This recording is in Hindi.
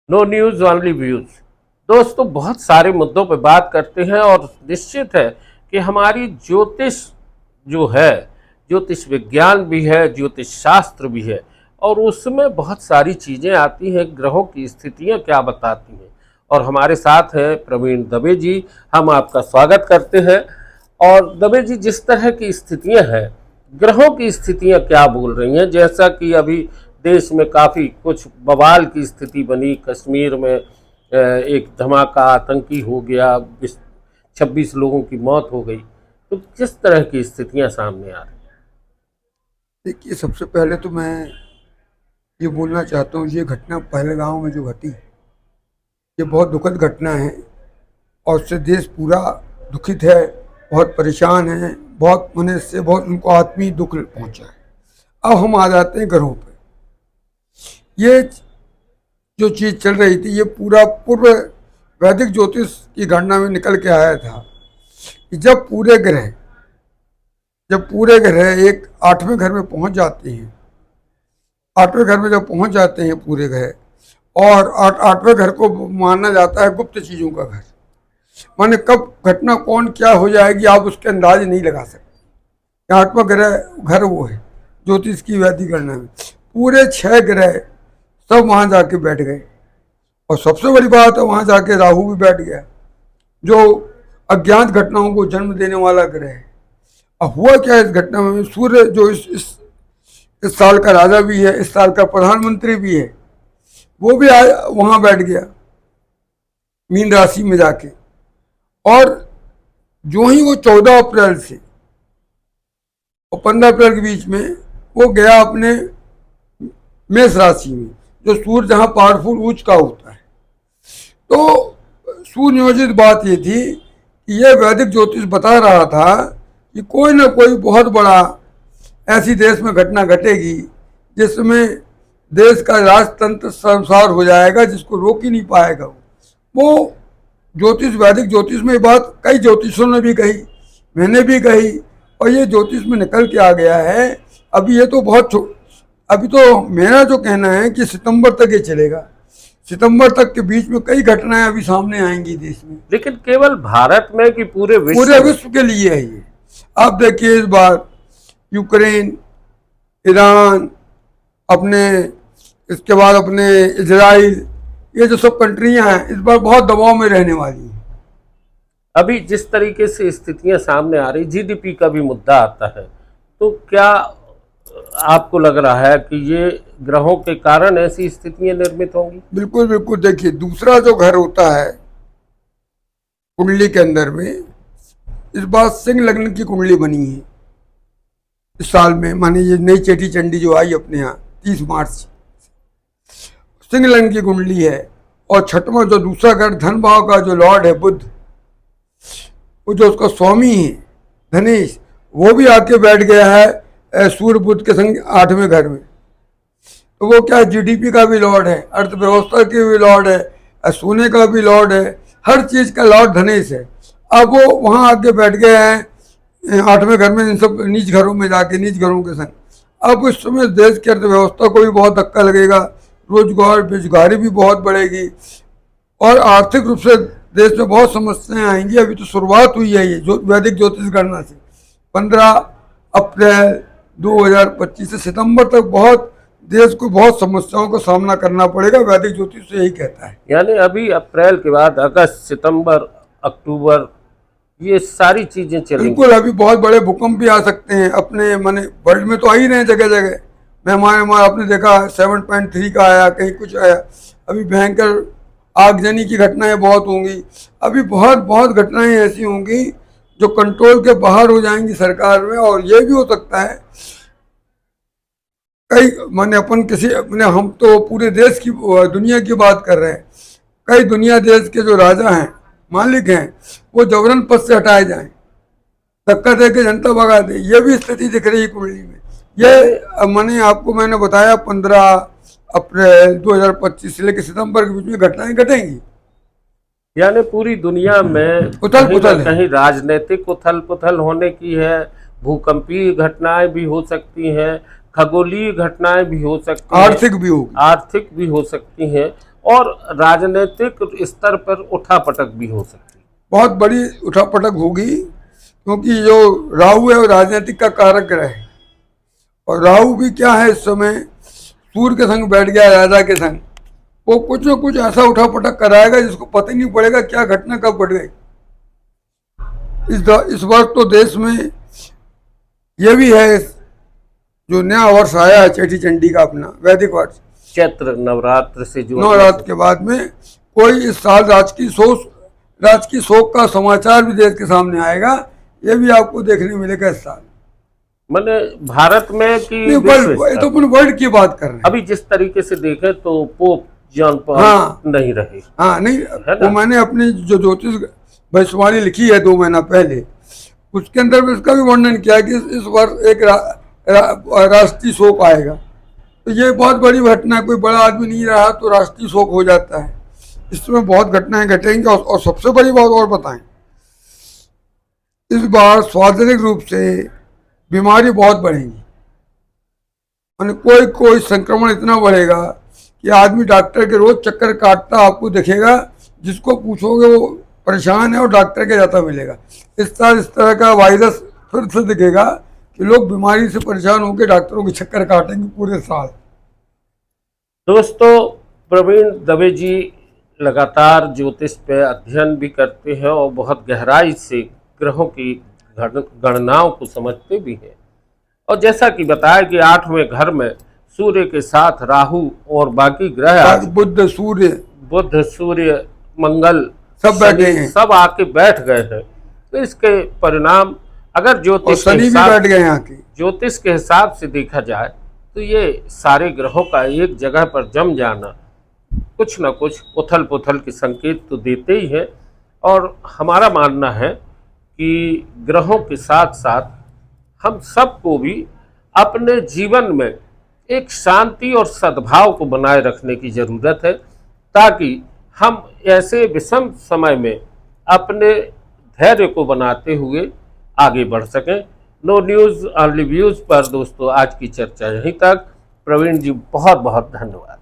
No news only views. दोस्तों, बहुत सारे मुद्दों पर बात करते हैं और निश्चित है कि हमारी ज्योतिष जो है, ज्योतिष विज्ञान भी है, ज्योतिष शास्त्र भी है, और उसमें बहुत सारी चीज़ें आती हैं। ग्रहों की स्थितियां क्या बताती हैं। और हमारे साथ हैं प्रवीण दबे जी। हम आपका स्वागत करते हैं। और दबे जी, जिस तरह की स्थितियां हैं, ग्रहों की स्थितियां क्या बोल रही हैं? जैसा कि अभी देश में काफ़ी कुछ बवाल की स्थिति बनी, कश्मीर में एक धमाका आतंकी हो गया, 26 लोगों की मौत हो गई। तो किस तरह की स्थितियां सामने आ रही हैं? देखिए, सबसे पहले तो मैं ये बोलना चाहता हूँ, ये घटना पहलगांव में जो घटी, ये बहुत दुखद घटना है और उससे देश पूरा दुखित है, बहुत परेशान है, बहुत मन से बहुत उनको आत्मीय दुख पहुंचा है। अब हम आ जाते हैं ग्रहों पे। ये जो चीज़ चल रही थी, ये पूरा पूर्व वैदिक ज्योतिष की गणना में निकल के आया था कि जब पूरे ग्रह एक 8वें घर में पहुंच जाते हैं, 8वें घर में जब पहुंच जाते हैं पूरे ग्रह, और 8वें घर को माना जाता है गुप्त चीजों का घर। माने कब घटना कौन क्या हो जाएगी आप उसके अंदाज नहीं लगा सकते। 8वां ग्रह घर वो है ज्योतिष की वैदिक गणना में। पूरे 6 ग्रह सब वहां जाके बैठ गए, और सबसे बड़ी बात है वहां जाके राहु भी बैठ गया, जो अज्ञात घटनाओं को जन्म देने वाला ग्रह है। अब हुआ क्या इस घटना में, सूर्य जो इस साल का राजा भी है, इस साल का प्रधानमंत्री भी है, वो भी वहां बैठ गया मीन राशि में जाके। और जो ही वो 14 अप्रैल से और 15 अप्रैल के बीच में वो गया अपने मेष राशि में, जो सूर्य जहां पावरफुल उच्च का होता है। तो सुनियोजित बात ये थी कि यह वैदिक ज्योतिष बता रहा था कि कोई ना कोई बहुत बड़ा ऐसी देश में घटना घटेगी जिसमें देश का राजतंत्र संसार हो जाएगा, जिसको रोक ही नहीं पाएगा। वो ज्योतिष, वैदिक ज्योतिष में बात कई ज्योतिषों ने भी कही, मैंने भी कही, और ये ज्योतिष में निकल के आ गया है। अभी ये तो अभी तो मेरा जो कहना है कि सितंबर तक ये चलेगा। सितंबर तक के बीच में कई घटनाएं अभी सामने आएंगी देश में। लेकिन केवल भारत में कि पूरे विश्व के लिए है ये। आप देखिए, इस बार यूक्रेन, ईरान, अपने इसके बाद अपने इजराइल, ये जो सब कंट्रियां हैं इस बार बहुत दबाव में रहने वाली हैं। अभी जिस तरीके से स्थितियां सामने आ रही, जीडीपी का भी मुद्दा आता है, तो क्या आपको लग रहा है कि ये ग्रहों के कारण ऐसी स्थितियां निर्मित होंगी? बिल्कुल बिल्कुल। देखिए, दूसरा जो घर होता है कुंडली के अंदर में, इस बार सिंह लग्न की कुंडली बनी है इस साल में। माने ये नई चेटी चंडी जो आई अपने यहाँ 30 मार्च, सिंह लग्न की कुंडली है। और छठवां जो दूसरा घर धन भाव का जो लॉर्ड है बुध, वो जो उसका स्वामी है धनेश, वो भी आके बैठ गया है सूर्य बुध के संग 8वें घर में। तो वो क्या, जीडीपी का भी लॉर्ड है, अर्थव्यवस्था के भी लॉर्ड है, सोने का भी लॉर्ड है, हर चीज का लॉर्ड धनेश है। अब वो वहां आके बैठ गए हैं 8वें घर में, इन सब नीच घरों में जाके, नीच घरों के संग। अब उस समय देश की अर्थव्यवस्था को भी बहुत धक्का लगेगा, रोजगार बेरोजगारी भी बहुत बढ़ेगी, और आर्थिक रूप से देश में बहुत समस्याएं आएंगी। अभी तो शुरुआत हुई है ये जो वैदिक ज्योतिष गणना से। 15 अप्रैल 2025 से सितंबर तक बहुत देश को बहुत समस्याओं का सामना करना पड़ेगा, वैदिक ज्योतिष से यही कहता है। यानी अभी अप्रैल के बाद अगस्त, सितंबर, अक्टूबर, ये सारी चीजें चलेंगी। बिल्कुल, अभी बहुत बड़े भूकंप भी आ सकते हैं अपने, माने वर्ल्ड में तो आ ही रहे हैं जगह जगह। मैं हमारे आपने देखा 7.3 का आया, कहीं कुछ आया। अभी भयंकर आगजनी की घटनाएं बहुत होंगी। अभी बहुत बहुत घटनाएं ऐसी होंगी जो कंट्रोल के बाहर हो जाएंगी सरकार में। और ये भी हो सकता है कई, माने अपन किसी अपने, हम तो पूरे देश की दुनिया की बात कर रहे हैं, कई दुनिया देश के जो राजा हैं, मालिक हैं, वो जबरन पद से हटाए जाएं, धक्का दे के जनता भगा दे। ये भी स्थिति दिख रही है कुंडली में। ये मैंने बताया 15 अप्रैल 2025 से लेकर सितंबर के बीच में घटनाएं घटेंगी। यानी पूरी दुनिया में उथल पुथल कहीं राजनीतिक उथल पुथल होने की है, भूकंपीय घटनाएं भी हो सकती हैं, खगोलीय घटनाएं भी हो सकती हैं, आर्थिक भी होगी, आर्थिक भी हो सकती हैं। और राजनीतिक स्तर पर उठापटक भी हो सकती है। बहुत बड़ी उठापटक होगी, क्योंकि जो राहु है वो राजनीतिक का कारक ग्रह है, और राहु भी क्या है इस समय सूर्य के संग बैठ गया, राजा के संग। वो कुछ न कुछ ऐसा उठापटक कराएगा जिसको पता ही नहीं पड़ेगा क्या घटना कब घट गई। इस वर्ष तो देश में ये भी है, जो नया वर्ष आया है चेटी चंडी का अपना वैदिक वर्ष, चैत्र नवरात्र से जो नवरात्र के बाद में कोई इस साल राजकीय शोक का समाचार भी देश के सामने आएगा। ये भी आपको देखने मिलेगा इस साल। मैंने भारत में कि नहीं, विश्व तो अपन वर्ल्ड की बात कर रहे हैं। अभी जिस तरीके से देखें तो पोप जॉन पॉल हाँ, नहीं रहे। हाँ नहीं, वो मैंने अपनी जो ज्योतिष भविष्यवाणी लिखी है 2 महीना पहले, उसके अंदर में इसका भी वर्णन किया कि इस वर्ष एक राष्ट्रीय शोक आएगा। तो ये बहुत बड़ी घटना है, कोई बड़ा आदमी नहीं रहा तो राष्ट्रीय शोक हो जाता है। इसमें बहुत घटनाएं घटेंगी, और सबसे बड़ी बात और बताएं, इस बार सार्वजनिक रूप से बीमारी बहुत बढ़ेगी। कोई संक्रमण इतना बढ़ेगा कि आदमी डॉक्टर के रोज चक्कर काटता आपको दिखेगा, जिसको पूछोगे वो परेशान है और डॉक्टर के जाता मिलेगा। इस तरह का वायरस फिर से दिखेगा कि लोग बीमारी से परेशान होकर डॉक्टरों के चक्कर काटेंगे पूरे साल। दोस्तों, प्रवीण दवे जी लगातार ज्योतिष पे अध्ययन भी करते हैं और बहुत गहराई से ग्रहों की गणनाओं को समझते भी हैं। और जैसा कि बताया कि 8वें घर में सूर्य के साथ राहु और बाकी ग्रह बुध सूर्य मंगल सब बैठे हैं, सब आके बैठ गए हैं। तो इसके परिणाम अगर ज्योतिष के हिसाब से देखा जाए तो ये सारे ग्रहों का एक जगह पर जम जाना कुछ न कुछ उथल पुथल के संकेत तो देते ही है। और हमारा मानना है कि ग्रहों के साथ साथ हम सबको भी अपने जीवन में एक शांति और सद्भाव को बनाए रखने की ज़रूरत है, ताकि हम ऐसे विषम समय में अपने धैर्य को बनाते हुए आगे बढ़ सकें। नो न्यूज़ ओनली व्यूज़ पर दोस्तों आज की चर्चा यहीं तक। प्रवीण जी बहुत बहुत धन्यवाद।